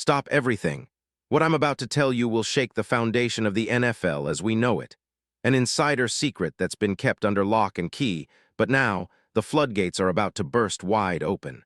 Stop everything. What I'm about to tell you will shake the foundation of the NFL as we know it. An insider secret that's been kept under lock and key, but now the floodgates are about to burst wide open.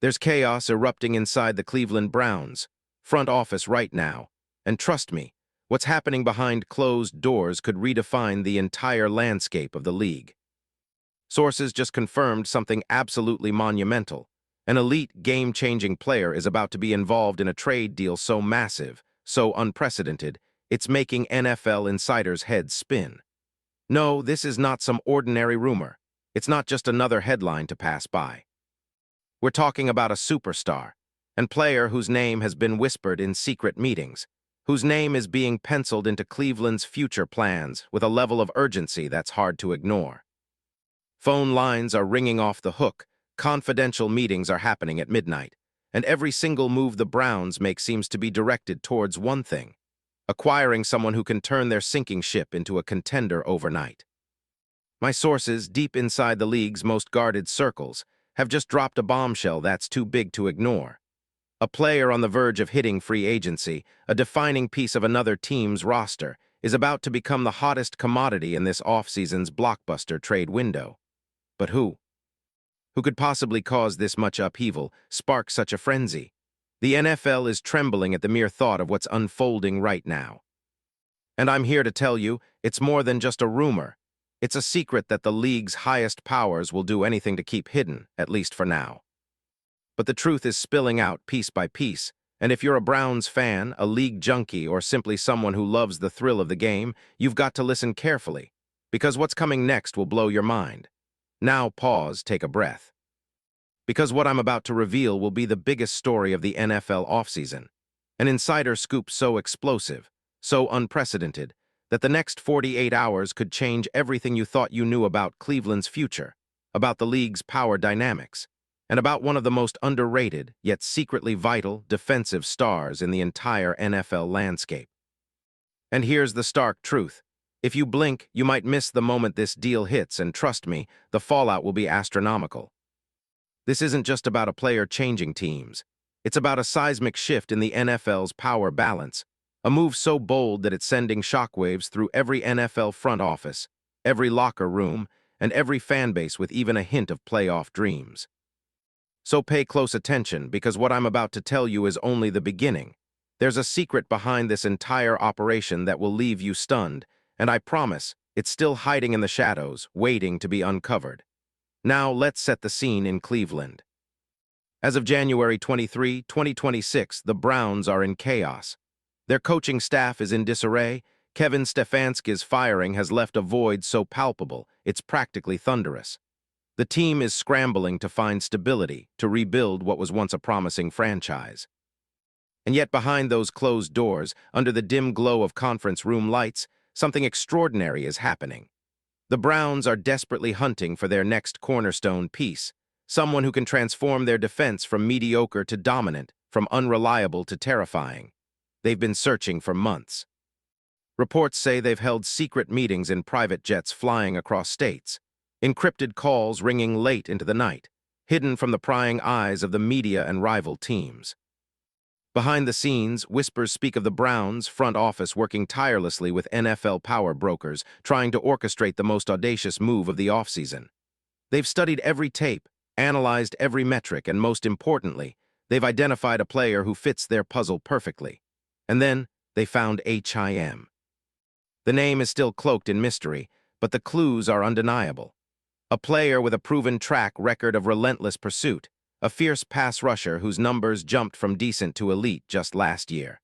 There's chaos erupting inside the Cleveland Browns, front office right now, and trust me, what's happening behind closed doors could redefine the entire landscape of the league. Sources just confirmed something absolutely monumental. An elite, game-changing player is about to be involved in a trade deal so massive, so unprecedented, it's making NFL insiders' heads spin. No, this is not some ordinary rumor. It's not just another headline to pass by. We're talking about a superstar, and player whose name has been whispered in secret meetings, whose name is being penciled into Cleveland's future plans with a level of urgency that's hard to ignore. Phone lines are ringing off the hook, confidential meetings are happening at midnight, and every single move the Browns make seems to be directed towards one thing: acquiring someone who can turn their sinking ship into a contender overnight. My sources, deep inside the league's most guarded circles, have just dropped a bombshell that's too big to ignore. A player on the verge of hitting free agency, a defining piece of another team's roster, is about to become the hottest commodity in this offseason's blockbuster trade window. But who? Who could possibly cause this much upheaval, spark such a frenzy? The NFL is trembling at the mere thought of what's unfolding right now. And I'm here to tell you, it's more than just a rumor. It's a secret that the league's highest powers will do anything to keep hidden, at least for now. But the truth is spilling out piece by piece, and if you're a Browns fan, a league junkie, or simply someone who loves the thrill of the game, you've got to listen carefully, because what's coming next will blow your mind. Now pause, take a breath. Because what I'm about to reveal will be the biggest story of the NFL offseason. An insider scoop so explosive, so unprecedented, that the next 48 hours could change everything you thought you knew about Cleveland's future, about the league's power dynamics, and about one of the most underrated, yet secretly vital, defensive stars in the entire NFL landscape. And here's the stark truth. If you blink, you might miss the moment this deal hits, and trust me, the fallout will be astronomical. This isn't just about a player changing teams. It's about a seismic shift in the NFL's power balance, a move so bold that it's sending shockwaves through every NFL front office, every locker room, and every fan base with even a hint of playoff dreams. So pay close attention, because what I'm about to tell you is only the beginning. There's a secret behind this entire operation that will leave you stunned, and I promise, it's still hiding in the shadows, waiting to be uncovered. Now let's set the scene in Cleveland. As of January 23, 2026, the Browns are in chaos. Their coaching staff is in disarray. Kevin Stefanski's firing has left a void so palpable, it's practically thunderous. The team is scrambling to find stability, to rebuild what was once a promising franchise. And yet behind those closed doors, under the dim glow of conference room lights, something extraordinary is happening. The Browns are desperately hunting for their next cornerstone piece, someone who can transform their defense from mediocre to dominant, from unreliable to terrifying. They've been searching for months. Reports say they've held secret meetings in private jets flying across states, encrypted calls ringing late into the night, hidden from the prying eyes of the media and rival teams. Behind the scenes, whispers speak of the Browns' front office working tirelessly with NFL power brokers, trying to orchestrate the most audacious move of the offseason. They've studied every tape, analyzed every metric, and most importantly, they've identified a player who fits their puzzle perfectly. And then, they found HIM. The name is still cloaked in mystery, but the clues are undeniable. A player with a proven track record of relentless pursuit, a fierce pass rusher whose numbers jumped from decent to elite just last year.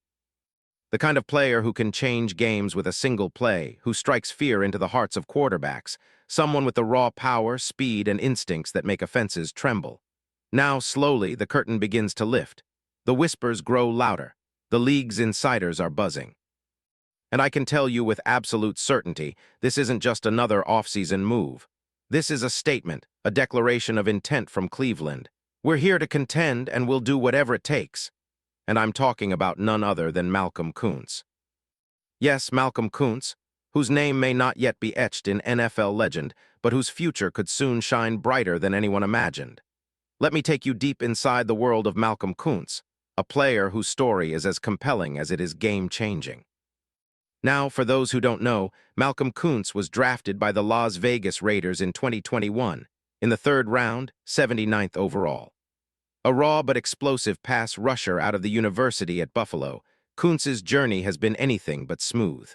The kind of player who can change games with a single play, who strikes fear into the hearts of quarterbacks, someone with the raw power, speed, and instincts that make offenses tremble. Now, slowly, the curtain begins to lift. The whispers grow louder. The league's insiders are buzzing. And I can tell you with absolute certainty, this isn't just another offseason move. This is a statement, a declaration of intent from Cleveland. We're here to contend, and we'll do whatever it takes. And I'm talking about none other than Malcolm Koonce. Yes, Malcolm Koonce, whose name may not yet be etched in NFL legend, but whose future could soon shine brighter than anyone imagined. Let me take you deep inside the world of Malcolm Koonce, a player whose story is as compelling as it is game-changing. Now, for those who don't know, Malcolm Kuntz was drafted by the Las Vegas Raiders in 2021, in the third round, 79th overall. A raw but explosive pass rusher out of the university at Buffalo, Kuntz's journey has been anything but smooth.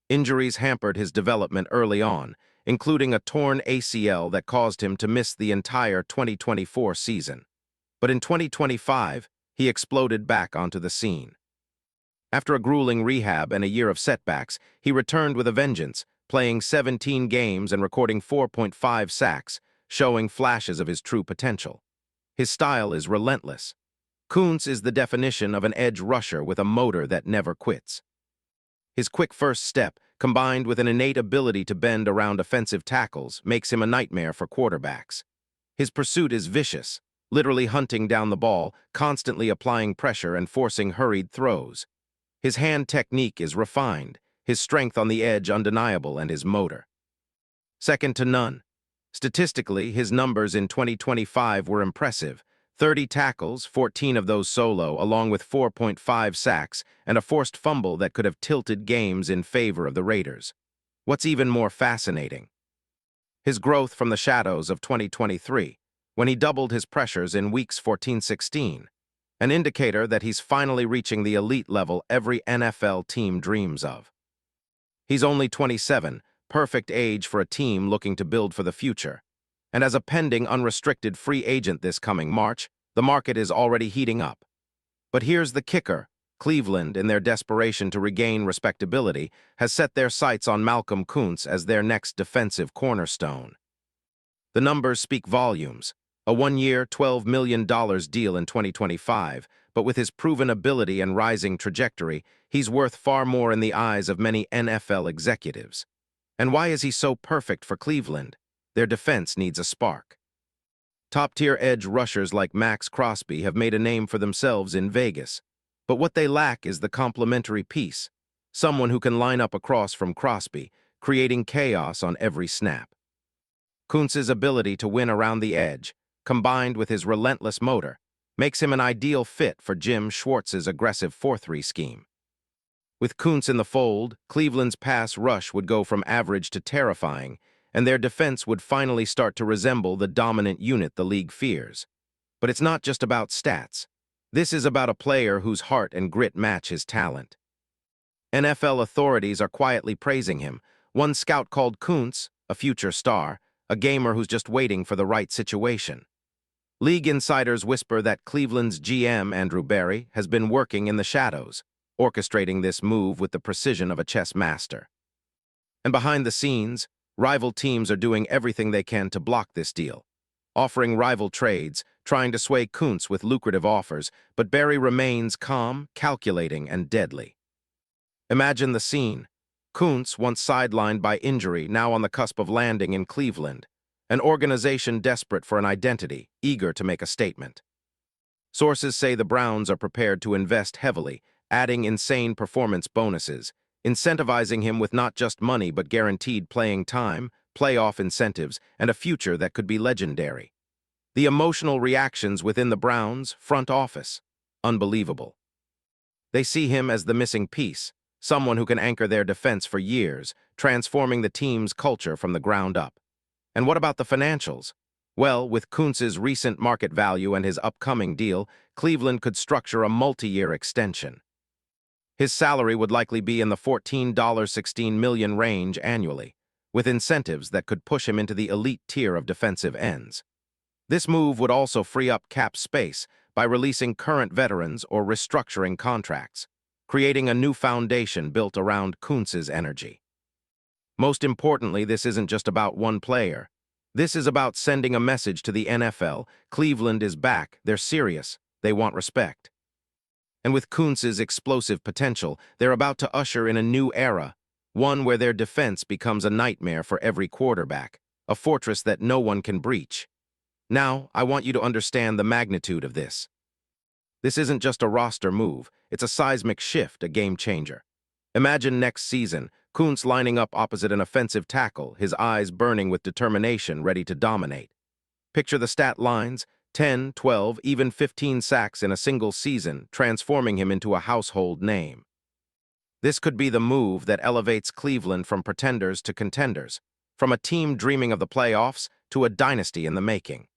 Injuries hampered his development early on, including a torn ACL that caused him to miss the entire 2024 season. But in 2025, he exploded back onto the scene. After a grueling rehab and a year of setbacks, he returned with a vengeance, playing 17 games and recording 4.5 sacks, showing flashes of his true potential. His style is relentless. Kuntz is the definition of an edge rusher with a motor that never quits. His quick first step, combined with an innate ability to bend around offensive tackles, makes him a nightmare for quarterbacks. His pursuit is vicious, literally hunting down the ball, constantly applying pressure and forcing hurried throws. His hand technique is refined, his strength on the edge undeniable, and his motor second to none. Statistically, his numbers in 2025 were impressive. 30 tackles, 14 of those solo, along with 4.5 sacks, and a forced fumble that could have tilted games in favor of the Raiders. What's even more fascinating? His growth from the shadows of 2023, when he doubled his pressures in weeks 14-16, an indicator that he's finally reaching the elite level every NFL team dreams of. He's only 27, perfect age for a team looking to build for the future. And as a pending unrestricted free agent this coming March, the market is already heating up. But here's the kicker. Cleveland, in their desperation to regain respectability, has set their sights on Malcolm Kuntz as their next defensive cornerstone. The numbers speak volumes. A one-year, $12 million deal in 2025, but with his proven ability and rising trajectory, he's worth far more in the eyes of many NFL executives. And why is he so perfect for Cleveland? Their defense needs a spark. Top-tier edge rushers like Max Crosby have made a name for themselves in Vegas, but what they lack is the complementary piece, someone who can line up across from Crosby, creating chaos on every snap. Kuntz's ability to win around the edge, combined with his relentless motor, makes him an ideal fit for Jim Schwartz's aggressive 4-3 scheme. With Kuntz in the fold, Cleveland's pass rush would go from average to terrifying, and their defense would finally start to resemble the dominant unit the league fears. But it's not just about stats. This is about a player whose heart and grit match his talent. NFL authorities are quietly praising him. One scout called Kuntz a future star, a gamer who's just waiting for the right situation. League insiders whisper that Cleveland's GM, Andrew Berry, has been working in the shadows, orchestrating this move with the precision of a chess master. And behind the scenes, rival teams are doing everything they can to block this deal, offering rival trades, trying to sway Kuntz with lucrative offers, but Berry remains calm, calculating, and deadly. Imagine the scene. Kuntz, once sidelined by injury, now on the cusp of landing in Cleveland, an organization desperate for an identity, eager to make a statement. Sources say the Browns are prepared to invest heavily, adding insane performance bonuses, incentivizing him with not just money but guaranteed playing time, playoff incentives, and a future that could be legendary. The emotional reactions within the Browns' front office, unbelievable. They see him as the missing piece, someone who can anchor their defense for years, transforming the team's culture from the ground up. And what about the financials? Well, with Kuntz's recent market value and his upcoming deal, Cleveland could structure a multi-year extension. His salary would likely be in the $14-16 million range annually, with incentives that could push him into the elite tier of defensive ends. This move would also free up cap space by releasing current veterans or restructuring contracts, creating a new foundation built around Kuntz's energy. Most importantly, this isn't just about one player. This is about sending a message to the NFL. Cleveland is back, they're serious, they want respect. And with Kuntz's explosive potential, they're about to usher in a new era, one where their defense becomes a nightmare for every quarterback, a fortress that no one can breach. Now, I want you to understand the magnitude of this. This isn't just a roster move, it's a seismic shift, a game changer. Imagine next season, Kuntz lining up opposite an offensive tackle, his eyes burning with determination, ready to dominate. Picture the stat lines: 10, 12, even 15 sacks in a single season, transforming him into a household name. This could be the move that elevates Cleveland from pretenders to contenders, from a team dreaming of the playoffs to a dynasty in the making.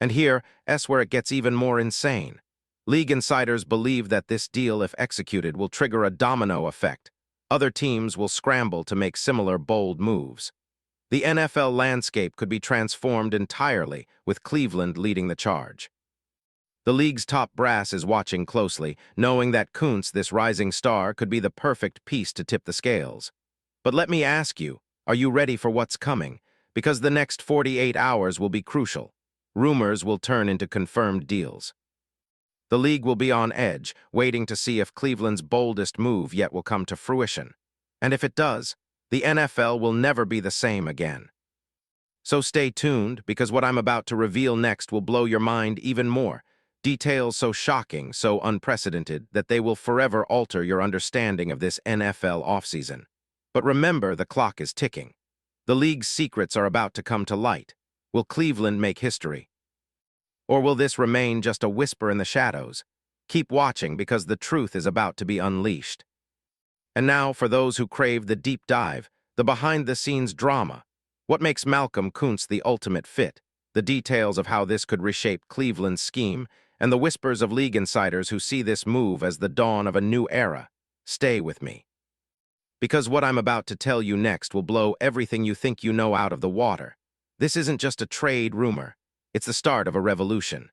And here's where it gets even more insane. League insiders believe that this deal, if executed, will trigger a domino effect. Other teams will scramble to make similar bold moves. The NFL landscape could be transformed entirely, with Cleveland leading the charge. The league's top brass is watching closely, knowing that Coun, this rising star, could be the perfect piece to tip the scales. But let me ask you, are you ready for what's coming? Because the next 48 hours will be crucial. Rumors will turn into confirmed deals. The league will be on edge, waiting to see if Cleveland's boldest move yet will come to fruition. And if it does, the NFL will never be the same again. So stay tuned, because what I'm about to reveal next will blow your mind even more. Details so shocking, so unprecedented, that they will forever alter your understanding of this NFL offseason. But remember, the clock is ticking. The league's secrets are about to come to light. Will Cleveland make history? Or will this remain just a whisper in the shadows? Keep watching, because the truth is about to be unleashed. And now, for those who crave the deep dive, the behind-the-scenes drama. What makes Malcolm Kuntz the ultimate fit? The details of how this could reshape Cleveland's scheme, and the whispers of league insiders who see this move as the dawn of a new era. Stay with me. Because what I'm about to tell you next will blow everything you think you know out of the water. This isn't just a trade rumor. It's the start of a revolution.